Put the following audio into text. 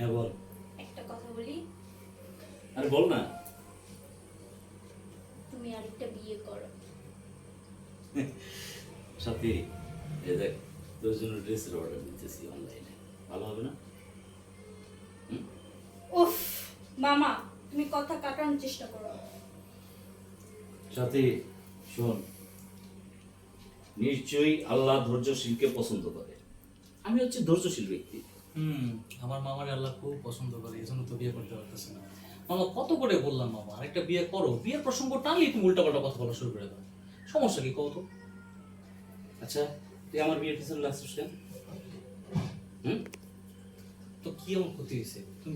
হ্যাঁ বল। একটা কথা বলি, আরে বল না। তুমি আরেকটা বিয়ে করো। সাথী, এই দেখ তোর জন্য ড্রেসের অর্ডার দিতেছি অনলাইনে, ভালো হবে না? উফ মামা, তুমি কথা কাটানোর চেষ্টা করো। সাথী শোন, নিশ্চয়ই আল্লাহ ধৈর্যশীলকে পছন্দ করে। আমি হচ্ছে ধৈর্যশীল ব্যক্তি। আমার মামার আল্লাহ খুব পছন্দ করে, এই জন্য তো বিয়ে করতে পারতেছে না। মামা কত করে বললাম মামা আরেকটা বিয়ে করো, বিয়ের প্রসঙ্গ টানলেই তুমি উল্টাপাল্টা কথা বলা শুরু করে দাও। সমস্যা কি কত? আচ্ছা, তুই আমার বিয়ের পিছনে লাগছিস কেন? তো কি এমন ক্ষতি হয়েছে? তুমি